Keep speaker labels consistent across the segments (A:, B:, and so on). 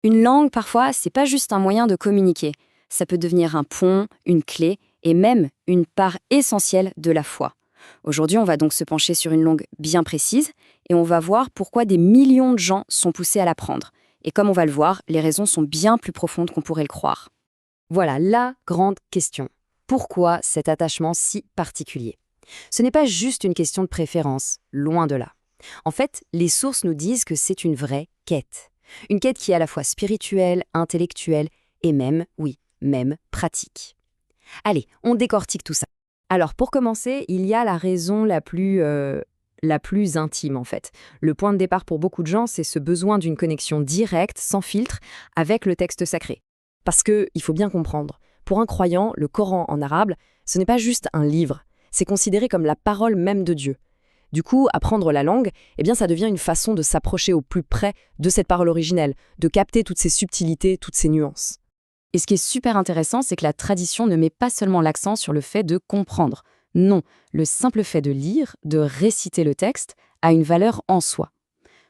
A: Une langue, parfois, c'est pas juste un moyen de communiquer. Ça peut devenir un pont, une clé et même une part essentielle de la foi. Aujourd'hui, on va donc se pencher sur une langue bien précise et on va voir pourquoi des millions de gens sont poussés à l'apprendre. Et comme on va le voir, les raisons sont bien plus profondes qu'on pourrait le croire.
B: Voilà la grande question. Pourquoi cet attachement si particulier? Ce n'est pas juste une question de préférence, loin de là. En fait, les sources nous disent que c'est une vraie quête. Une quête qui est à la fois spirituelle, intellectuelle et même, oui, même pratique. Allez, on décortique tout ça. Alors pour commencer, il y a la raison la plus intime en fait. Le point de départ pour beaucoup de gens, c'est ce besoin d'une connexion directe, sans filtre, avec le texte sacré. Parce que, il faut bien comprendre, pour un croyant, le Coran en arabe, ce n'est pas juste un livre, c'est considéré comme la parole même de Dieu. Du coup, apprendre la langue, eh bien ça devient une façon de s'approcher au plus près de cette parole originelle, de capter toutes ces subtilités, toutes ces nuances.
A: Et ce qui est super intéressant, c'est que la tradition ne met pas seulement l'accent sur le fait de comprendre. Non, le simple fait de lire, de réciter le texte, a une valeur en soi.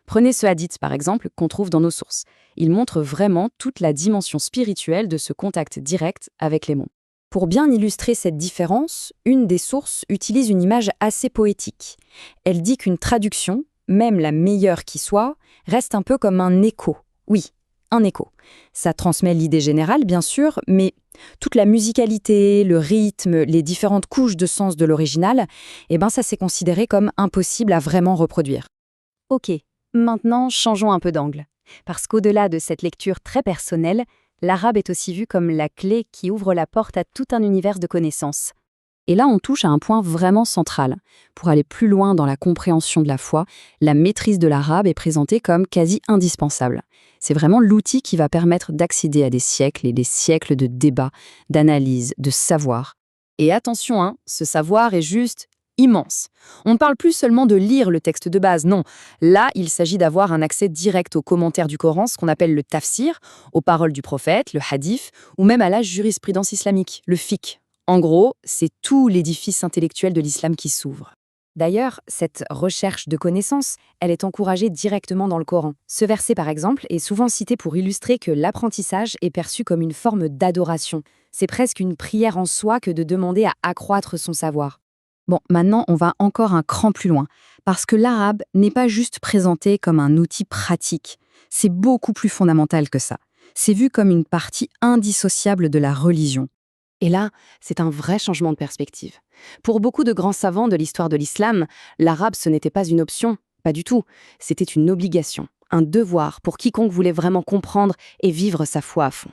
A: Prenez ce hadith, par exemple, qu'on trouve dans nos sources. Il montre vraiment toute la dimension spirituelle de ce contact direct avec les mots. Pour bien illustrer cette différence, une des sources utilise une image assez poétique. Elle dit qu'une traduction, même la meilleure qui soit, reste un peu comme un écho. Oui, un écho. Ça transmet l'idée générale, bien sûr, mais toute la musicalité, le rythme, les différentes couches de sens de l'original, ça c'est considéré comme impossible à vraiment reproduire.
B: Ok, maintenant changeons un peu d'angle. Parce qu'au-delà de cette lecture très personnelle, l'arabe est aussi vu comme la clé qui ouvre la porte à tout un univers de connaissances.
A: Et là, on touche à un point vraiment central. Pour aller plus loin dans la compréhension de la foi, la maîtrise de l'arabe est présentée comme quasi indispensable. C'est vraiment l'outil qui va permettre d'accéder à des siècles et des siècles de débats, d'analyses, de savoir. Et attention, ce savoir est juste immense. On ne parle plus seulement de lire le texte de base, non. Là, il s'agit d'avoir un accès direct aux commentaires du Coran, ce qu'on appelle le tafsir, aux paroles du prophète, le hadith, ou même à la jurisprudence islamique, le fiqh. En gros, c'est tout l'édifice intellectuel de l'islam qui s'ouvre.
B: D'ailleurs, cette recherche de connaissances, elle est encouragée directement dans le Coran. Ce verset, par exemple, est souvent cité pour illustrer que l'apprentissage est perçu comme une forme d'adoration. C'est presque une prière en soi que de demander à accroître son savoir.
A: Bon, maintenant, on va encore un cran plus loin, parce que l'arabe n'est pas juste présenté comme un outil pratique. C'est beaucoup plus fondamental que ça. C'est vu comme une partie indissociable de la religion.
B: Et là, c'est un vrai changement de perspective. Pour beaucoup de grands savants de l'histoire de l'islam, l'arabe, ce n'était pas une option, pas du tout. C'était une obligation, un devoir pour quiconque voulait vraiment comprendre et vivre sa foi à fond.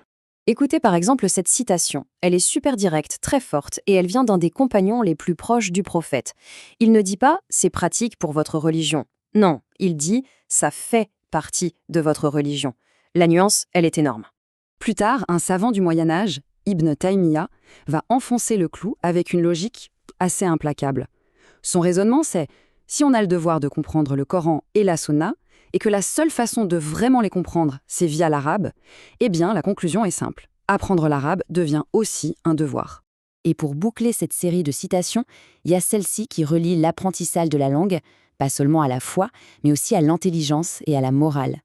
A: Écoutez par exemple cette citation. Elle est super directe, très forte, et elle vient d'un des compagnons les plus proches du prophète. Il ne dit pas « c'est pratique pour votre religion ». Non, il dit « ça fait partie de votre religion ». La nuance, elle est énorme. Plus tard, un savant du Moyen-Âge, Ibn Taymiyyah, va enfoncer le clou avec une logique assez implacable. Son raisonnement, c'est « si on a le devoir de comprendre le Coran et la Sunna, et que la seule façon de vraiment les comprendre, c'est via l'arabe, eh bien, la conclusion est simple. Apprendre l'arabe devient aussi un devoir. » Et pour boucler cette série de citations, il y a celle-ci qui relie l'apprentissage de la langue, pas seulement à la foi, mais aussi à l'intelligence et à la morale.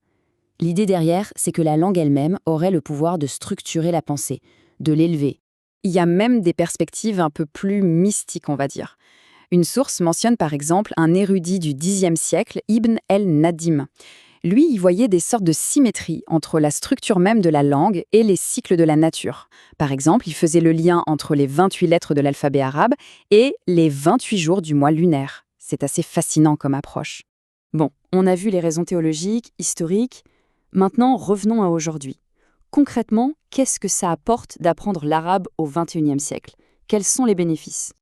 A: L'idée derrière, c'est que la langue elle-même aurait le pouvoir de structurer la pensée, de l'élever. Il y a même des perspectives un peu plus mystiques, on va dire. Une source mentionne par exemple un érudit du Xe siècle, Ibn el-Nadim. Lui, il voyait des sortes de symétries entre la structure même de la langue et les cycles de la nature. Par exemple, il faisait le lien entre les 28 lettres de l'alphabet arabe et les 28 jours du mois lunaire. C'est assez fascinant comme approche. Bon, on a vu les raisons théologiques, historiques. Maintenant, revenons à aujourd'hui. Concrètement, qu'est-ce que ça apporte d'apprendre l'arabe au XXIe siècle? Quels sont les bénéfices?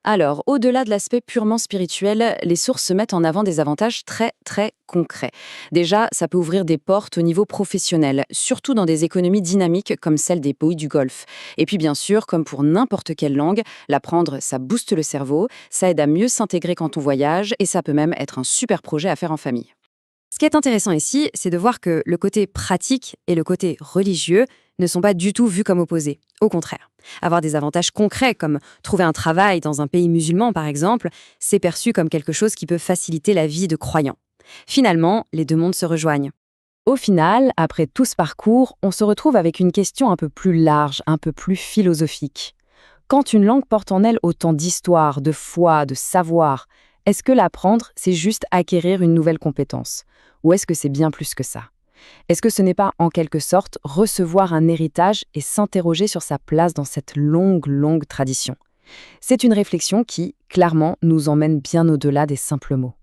A: Alors, au-delà de l'aspect purement spirituel, les sources se mettent en avant des avantages très, très concrets. Déjà, ça peut ouvrir des portes au niveau professionnel, surtout dans des économies dynamiques comme celle des pays du Golfe. Et puis bien sûr, comme pour n'importe quelle langue, l'apprendre, ça booste le cerveau, ça aide à mieux s'intégrer quand on voyage, et ça peut même être un super projet à faire en famille. Ce qui est intéressant ici, c'est de voir que le côté pratique et le côté religieux ne sont pas du tout vus comme opposés. Au contraire, avoir des avantages concrets comme trouver un travail dans un pays musulman par exemple, c'est perçu comme quelque chose qui peut faciliter la vie de croyants. Finalement, les deux mondes se rejoignent.
B: Au final, après tout ce parcours, on se retrouve avec une question un peu plus large, un peu plus philosophique. Quand une langue porte en elle autant d'histoire, de foi, de savoir, est-ce que l'apprendre, c'est juste acquérir une nouvelle compétence? Ou est-ce que c'est bien plus que ça? Est-ce que ce n'est pas, en quelque sorte, recevoir un héritage et s'interroger sur sa place dans cette longue, longue tradition? C'est une réflexion qui, clairement, nous emmène bien au-delà des simples mots.